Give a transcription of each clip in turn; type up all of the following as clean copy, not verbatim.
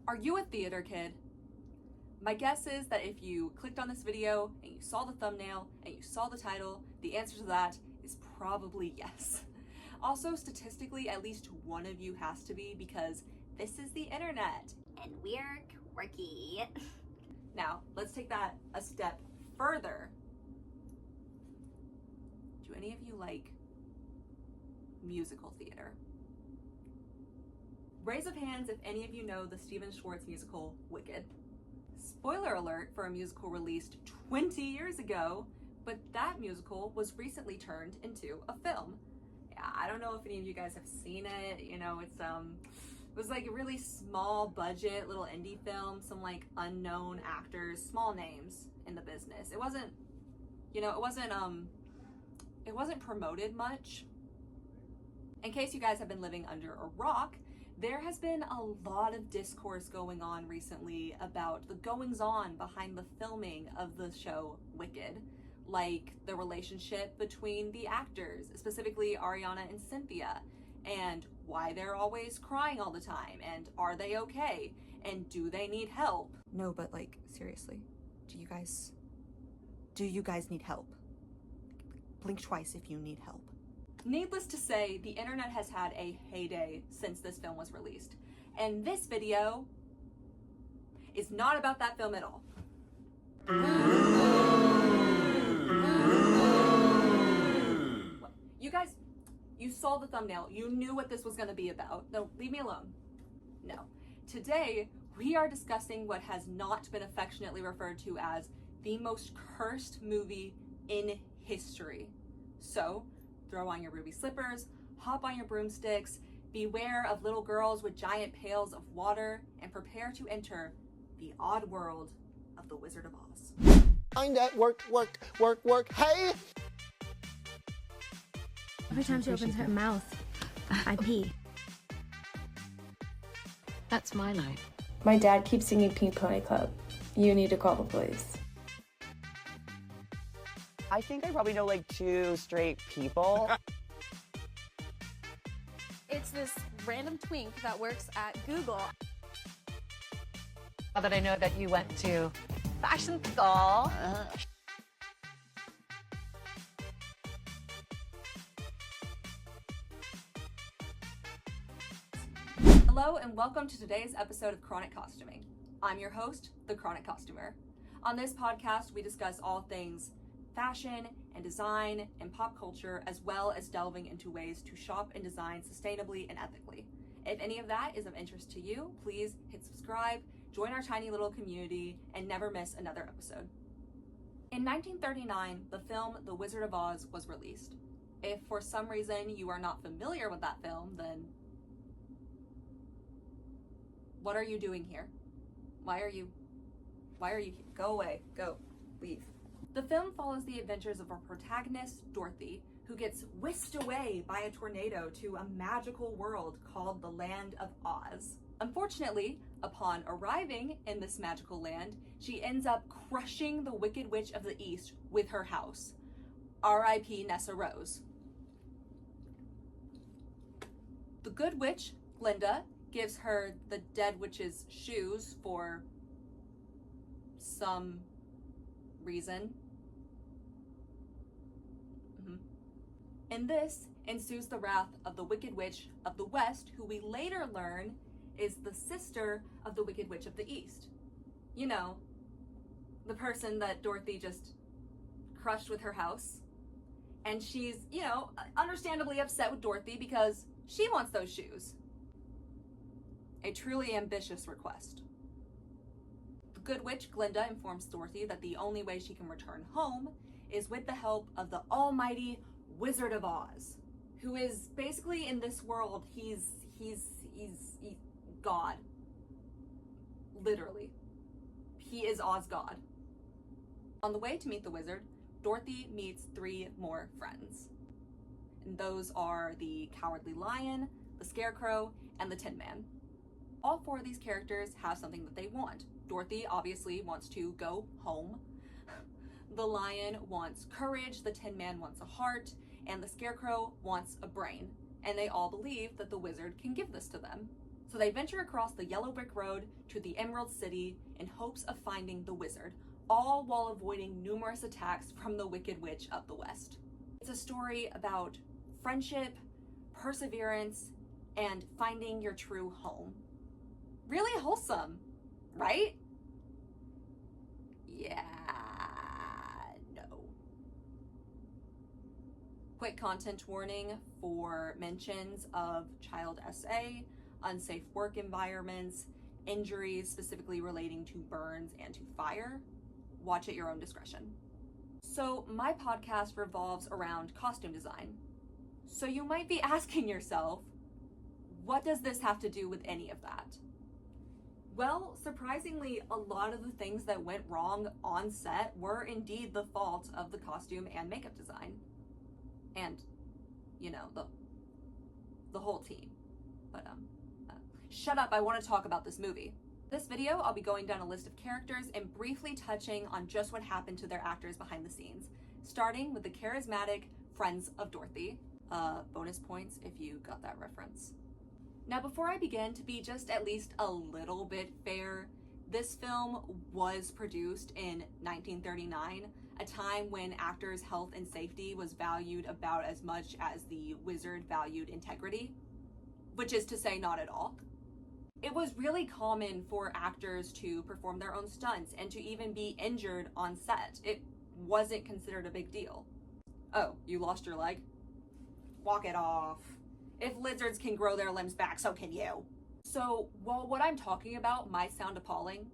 Are you a theater kid? My guess is that if you clicked on this video and you saw the thumbnail and you saw the title, the answer to that is probably yes. Also, statistically, at least one of you has to be, because this is the internet. And we're quirky. Now, let's take that a step further. Do any of you like musical theater? Raise of hands if any of you know the Stephen Schwartz musical, Wicked. Spoiler alert for a musical released 20 years ago, but that musical was recently turned into a film. I don't know if any of you guys have seen it. You know, it was like a really small budget little indie film, some like unknown actors, small names in the business. It wasn't promoted much. In case you guys have been living under a rock, there has been a lot of discourse going on recently about the goings-on behind the filming of the show Wicked, like the relationship between the actors, specifically Ariana and Cynthia, and why they're always crying all the time, and are they okay, and do they need help? No, but like, seriously, do you guys need help? Blink twice if you need help. Needless to say, the internet has had a heyday since this film was released. And this video is not about that film at all. You guys, you saw the thumbnail. You knew what this was going to be about. No, leave me alone. No. Today, we are discussing what has not been affectionately referred to as the most cursed movie in history. So, throw on your ruby slippers, hop on your broomsticks, beware of little girls with giant pails of water, and prepare to enter the odd world of the Wizard of Oz. Find that work, hey! Every time she opens her mouth, I pee. That's my life. My dad keeps singing Pink Pony Club. You need to call the police. I think I probably know like 2 straight people. It's this random twink that works at Google. Now that I know that you went to fashion school. Hello and welcome to today's episode of Chronic Costuming. I'm your host, The Chronic Costumer. On this podcast, we discuss all things fashion and design and pop culture, as well as delving into ways to shop and design sustainably and ethically. If any of that is of interest to you, please hit subscribe, join our tiny little community, and never miss another episode. In 1939, the film The Wizard of Oz was released. If for some reason you are not familiar with that film, then what are you doing here? Why are you here? Go away, go, leave. The film follows the adventures of our protagonist, Dorothy, who gets whisked away by a tornado to a magical world called the Land of Oz. Unfortunately, upon arriving in this magical land, she ends up crushing the Wicked Witch of the East with her house. R.I.P. Nessa Rose. The good witch, Glinda, gives her the dead witch's shoes for some reason. In this ensues the wrath of the Wicked Witch of the West, who we later learn is the sister of the Wicked Witch of the East. You know, the person that Dorothy just crushed with her house. And she's, understandably upset with Dorothy because she wants those shoes. A truly ambitious request. The good witch, Glinda, informs Dorothy that the only way she can return home is with the help of the almighty Wizard of Oz, who is basically in this world, he's God. Literally. He is Oz God. On the way to meet the wizard, Dorothy meets 3 more friends. And those are the Cowardly Lion, the Scarecrow, and the Tin Man. All 4 of these characters have something that they want. Dorothy obviously wants to go home. The Lion wants courage, the Tin Man wants a heart, and the Scarecrow wants a brain. And they all believe that the wizard can give this to them. So they venture across the yellow brick road to the Emerald City in hopes of finding the wizard, all while avoiding numerous attacks from the Wicked Witch of the West. It's a story about friendship, perseverance, and finding your true home. Really wholesome, right? Yeah, no. Quick content warning for mentions of child SA, unsafe work environments, injuries specifically relating to burns and to fire. Watch at your own discretion. So my podcast revolves around costume design. So you might be asking yourself, what does this have to do with any of that? Well, surprisingly, a lot of the things that went wrong on set were indeed the fault of the costume and makeup design. And, you know, the whole team. But, shut up, I want to talk about this movie. This video, I'll be going down a list of characters and briefly touching on just what happened to their actors behind the scenes, starting with the charismatic Friends of Dorothy. Bonus points if you got that reference. Now, before I begin, to be just at least a little bit fair, this film was produced in 1939, a time when actors' health and safety was valued about as much as the wizard valued integrity, which is to say not at all. It was really common for actors to perform their own stunts and to even be injured on set. It wasn't considered a big deal. Oh, you lost your leg? Walk it off. If lizards can grow their limbs back, so can you. So while what I'm talking about might sound appalling,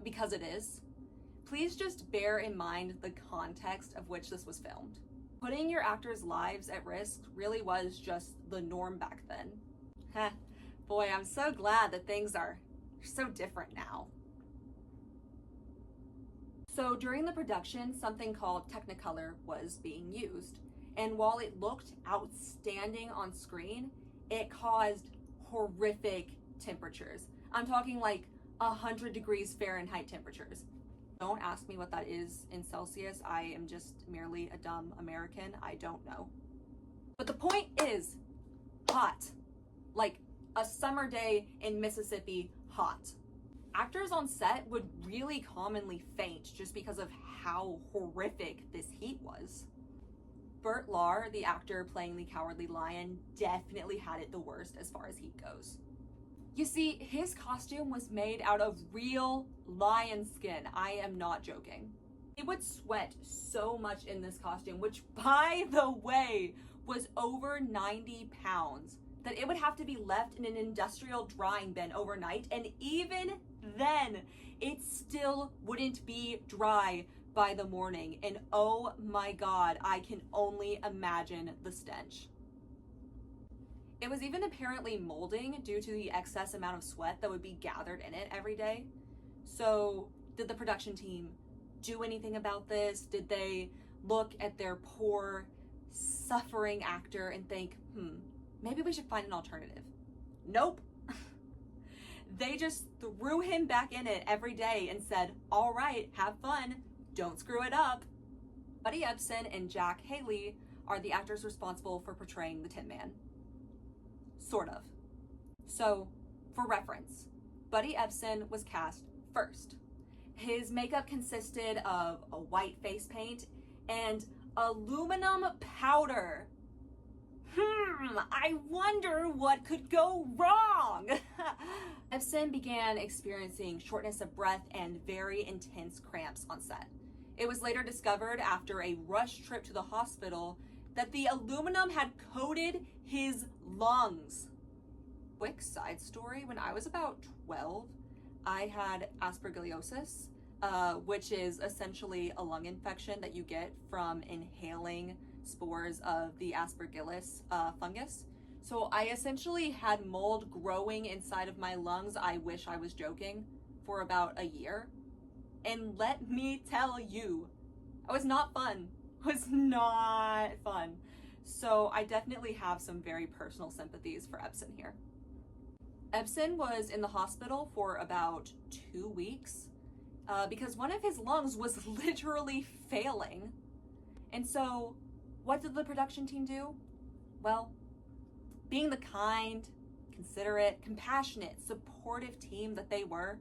because it is, please just bear in mind the context of which this was filmed. Putting your actors' lives at risk really was just the norm back then. Heh. Boy, I'm so glad that things are so different now. So during the production, something called Technicolor was being used. And while it looked outstanding on screen, it caused horrific temperatures. I'm talking like 100 degrees Fahrenheit temperatures. Don't ask me what that is in Celsius. I am just merely a dumb American. I don't know. But the point is, hot. Like a summer day in Mississippi, hot. Actors on set would really commonly faint just because of how horrific this heat was. Burt Lahr, the actor playing the Cowardly Lion, definitely had it the worst as far as heat goes. You see, his costume was made out of real lion skin. I am not joking. He would sweat so much in this costume, which, by the way, was over 90 pounds, that it would have to be left in an industrial drying bin overnight, and even then, it still wouldn't be dry by the morning. And oh my God, I can only imagine the stench. It was even apparently molding due to the excess amount of sweat that would be gathered in it every day. So did the production team do anything about this? Did they look at their poor, suffering actor and think, maybe we should find an alternative? Nope. They just threw him back in it every day and said, all right, have fun. Don't screw it up. Buddy Ebsen and Jack Haley are the actors responsible for portraying the Tin Man. Sort of. So, for reference, Buddy Ebsen was cast first. His makeup consisted of a white face paint and aluminum powder. I wonder what could go wrong. Ebsen began experiencing shortness of breath and very intense cramps on set. It was later discovered after a rush trip to the hospital that the aluminum had coated his lungs. Quick side story, when I was about 12, I had aspergillosis, which is essentially a lung infection that you get from inhaling spores of the aspergillus fungus. So I essentially had mold growing inside of my lungs, I wish I was joking, for about a year. And let me tell you, it was not fun. It was not fun. So I definitely have some very personal sympathies for Ebsen here. Ebsen was in the hospital for about 2 weeks because one of his lungs was literally failing. And so what did the production team do? Well, being the kind, considerate, compassionate, supportive team that they were,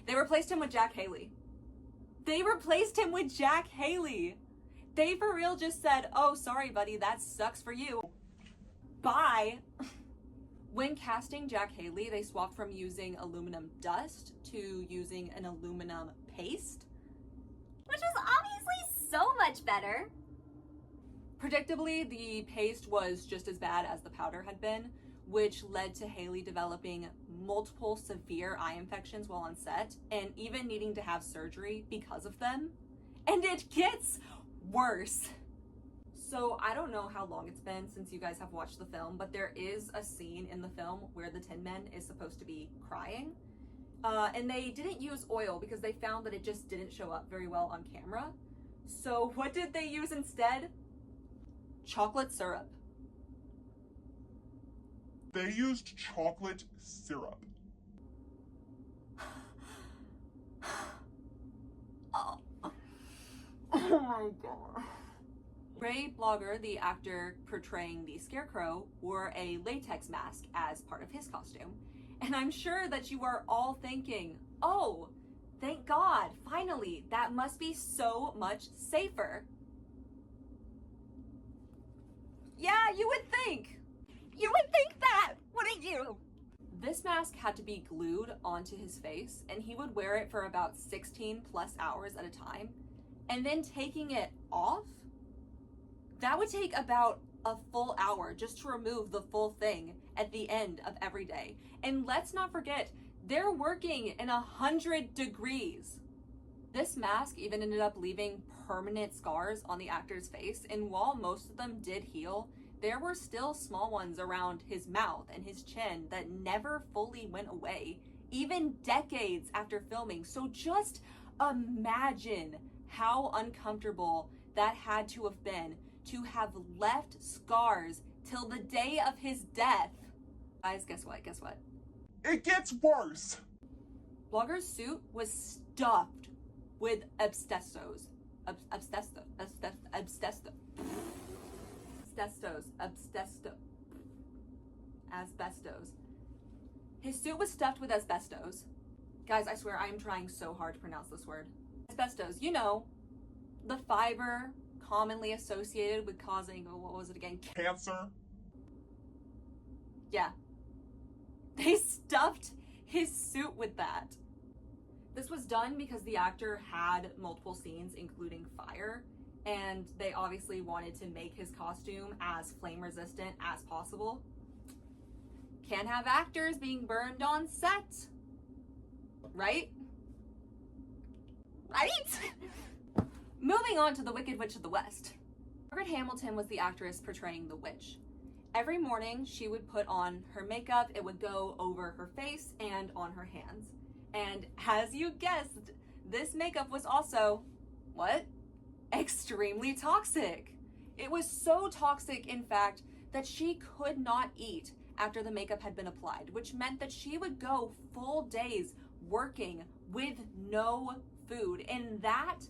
they replaced him with Jack Haley. They replaced him with Jack Haley. They for real just said, oh, sorry, buddy, that sucks for you. Bye. When casting Jack Haley, they swapped from using aluminum dust to using an aluminum paste. Which was obviously so much better. Predictably, the paste was just as bad as the powder had been, which led to Haley developing multiple severe eye infections while on set, and even needing to have surgery because of them. And it gets worse. So I don't know how long it's been since you guys have watched the film, but there is a scene in the film where the Tin Man is supposed to be crying. And they didn't use oil because they found that it just didn't show up very well on camera. So what did they use instead? Chocolate syrup. They used chocolate syrup. Oh my god. Ray Blogger, the actor portraying the Scarecrow, wore a latex mask as part of his costume. And I'm sure that you are all thinking, oh, thank God, finally, that must be so much safer. Yeah, you would think. You would think that, wouldn't you? This mask had to be glued onto his face, and he would wear it for about 16 plus hours at a time. And then taking it off, that would take about a full hour just to remove the full thing at the end of every day. And let's not forget, they're working in 100 degrees. This mask even ended up leaving permanent scars on the actor's face, and while most of them did heal, there were still small ones around his mouth and his chin that never fully went away, even decades after filming. So just imagine how uncomfortable that had to have been to have left scars till the day of his death. Guys, guess what? Guess what? It gets worse. Blogger's suit was stuffed with asbestos. Asbestos. His suit was stuffed with asbestos. Guys, I swear I am trying so hard to pronounce this word. Asbestos, you know, the fiber commonly associated with causing, what was it again? Cancer. Yeah. They stuffed his suit with that. This was done because the actor had multiple scenes, including fire, and they obviously wanted to make his costume as flame resistant as possible. Can't have actors being burned on set. Right? Right? Moving on to the Wicked Witch of the West. Margaret Hamilton was the actress portraying the witch. Every morning she would put on her makeup. It would go over her face and on her hands. And as you guessed, this makeup was also, what? Extremely toxic. It was so toxic, in fact, that she could not eat after the makeup had been applied, which meant that she would go full days working with no food. And that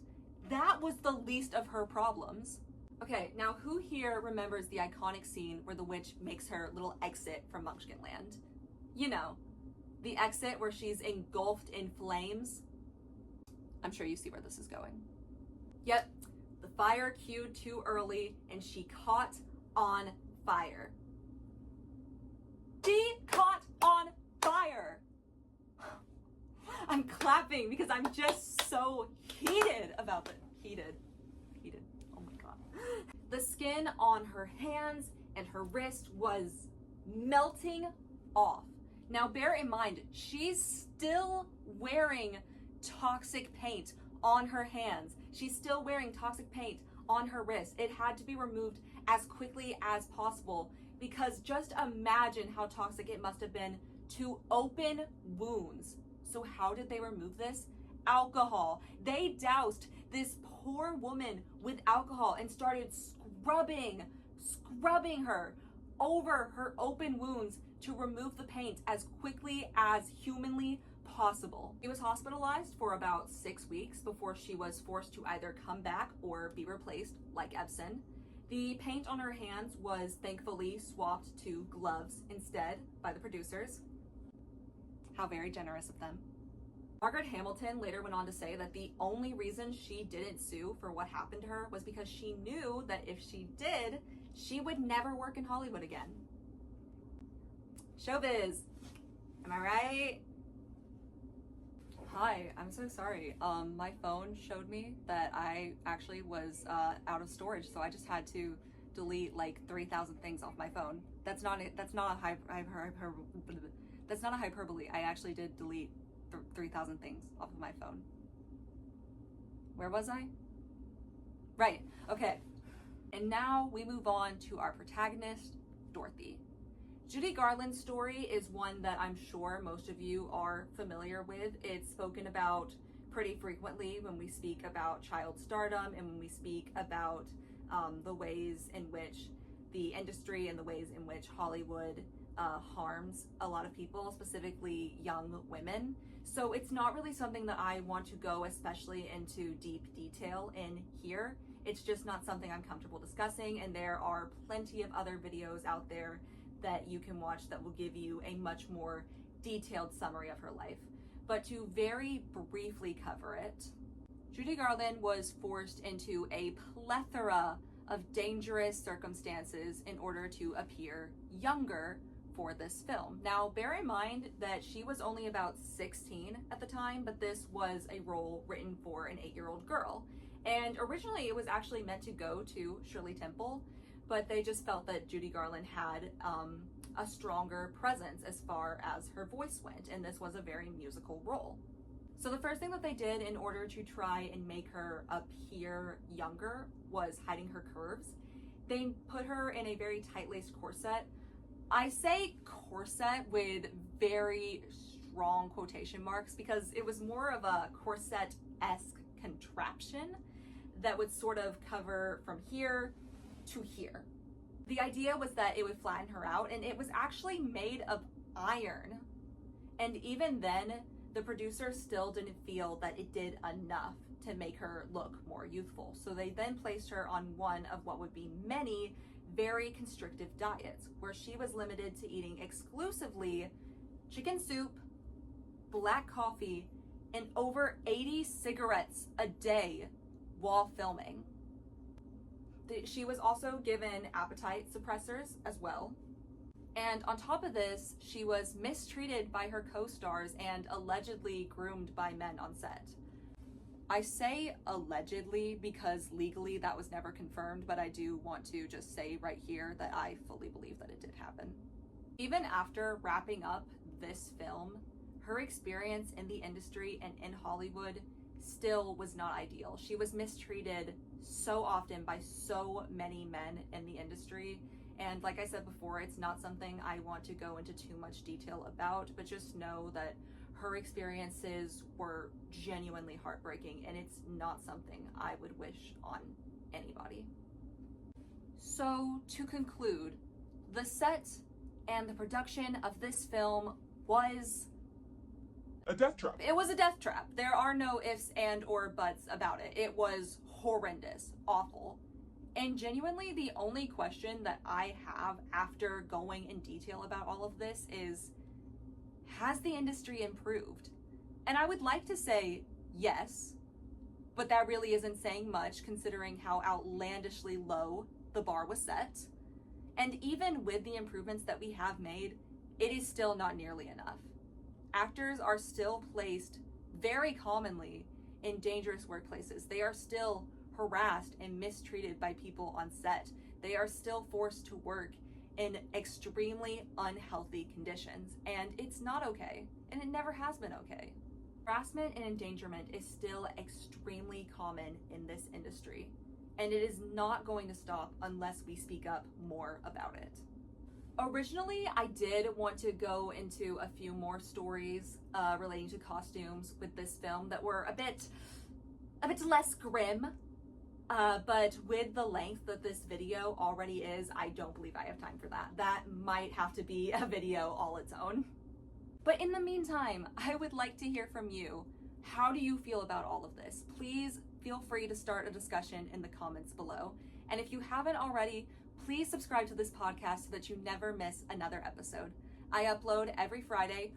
was the least of her problems. Okay, now who here remembers the iconic scene where the witch makes her little exit from Munchkinland? You know, the exit where she's engulfed in flames. I'm sure you see where this is going. Yep, the fire cued too early and she caught on fire. She caught on fire! I'm clapping because I'm just so heated about it. Heated. Oh my god. The skin on her hands and her wrist was melting off. Now bear in mind, she's still wearing toxic paint on her hands. She's still wearing toxic paint on her wrist. It had to be removed as quickly as possible because just imagine how toxic it must have been to open wounds. So how did they remove this? Alcohol. They doused this poor woman with alcohol and started scrubbing her over her open wounds to remove the paint as quickly as humanly possible. She was hospitalized for about 6 weeks before she was forced to either come back or be replaced like Epson. The paint on her hands was thankfully swapped to gloves instead by the producers. How very generous of them. Margaret Hamilton later went on to say that the only reason she didn't sue for what happened to her was because she knew that if she did, she would never work in Hollywood again. Showbiz. Am I right? Hi, I'm so sorry. My phone showed me that I actually was out of storage, so I just had to delete like 3,000 things off my phone. That's not a hyperbole. I actually did delete 3,000 things off of my phone. Where was I? Right. Okay. And now we move on to our protagonist, Dorothy. Judy Garland's story is one that I'm sure most of you are familiar with. It's spoken about pretty frequently when we speak about child stardom and when we speak about the ways in which the industry and the ways in which Hollywood harms a lot of people, specifically young women. So it's not really something that I want to go especially into deep detail in here. It's just not something I'm comfortable discussing, and there are plenty of other videos out there that you can watch that will give you a much more detailed summary of her life. But to very briefly cover it, Judy Garland was forced into a plethora of dangerous circumstances in order to appear younger for this film. Now, bear in mind that she was only about 16 at the time, but this was a role written for an 8-year-old girl. And originally it was actually meant to go to Shirley Temple, but they just felt that Judy Garland had a stronger presence as far as her voice went, and this was a very musical role. So the first thing that they did in order to try and make her appear younger was hiding her curves. They put her in a very tight-laced corset. I say corset with very strong quotation marks because it was more of a corset-esque contraption that would sort of cover from here to here. The idea was that it would flatten her out, and it was actually made of iron. And even then, the producer still didn't feel that it did enough to make her look more youthful. So they then placed her on one of what would be many very constrictive diets, where she was limited to eating exclusively chicken soup, black coffee, and over 80 cigarettes a day while filming. She was also given appetite suppressors as well. And on top of this, she was mistreated by her co-stars and allegedly groomed by men on set. I say allegedly because legally that was never confirmed, but I do want to just say right here that I fully believe that it did happen. Even after wrapping up this film, her experience in the industry and in Hollywood still was not ideal. She was mistreated so often by so many men in the industry. And like I said before, it's not something I want to go into too much detail about, but just know that her experiences were genuinely heartbreaking, and it's not something I would wish on anybody. So to conclude, the set and the production of this film was A death trap. It was a death trap. There are no ifs and or buts about it. It was horrendous, awful. And genuinely, the only question that I have after going in detail about all of this is, has the industry improved? And I would like to say yes, but that really isn't saying much considering how outlandishly low the bar was set. And even with the improvements that we have made, it is still not nearly enough. Actors are still placed very commonly in dangerous workplaces. They are still harassed and mistreated by people on set. They are still forced to work in extremely unhealthy conditions, and it's not okay, and it never has been okay. Harassment and endangerment is still extremely common in this industry, and it is not going to stop unless we speak up more about it. Originally, I did want to go into a few more stories relating to costumes with this film that were a bit less grim. But with the length that this video already is, I don't believe I have time for that. That might have to be a video all its own. But in the meantime, I would like to hear from you. How do you feel about all of this? Please feel free to start a discussion in the comments below. And if you haven't already, please subscribe to this podcast so that you never miss another episode. I upload every Friday,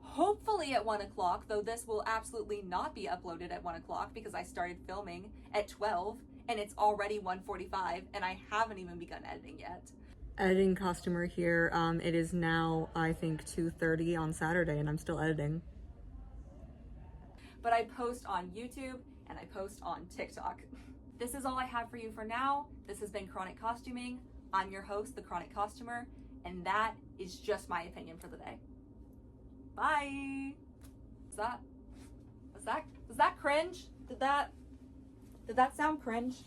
hopefully at 1 o'clock, though this will absolutely not be uploaded at 1 o'clock because I started filming at 12 and it's already 1:45 and I haven't even begun editing yet. Editing Costumer here. It is now, I think, 2:30 on Saturday and I'm still editing. But I post on YouTube and I post on TikTok. This is all I have for you for now. This has been Chronic Costuming. I'm your host, The Chronic Costumer, and that is just my opinion for the day. Bye. Was that cringe? Did that sound cringe?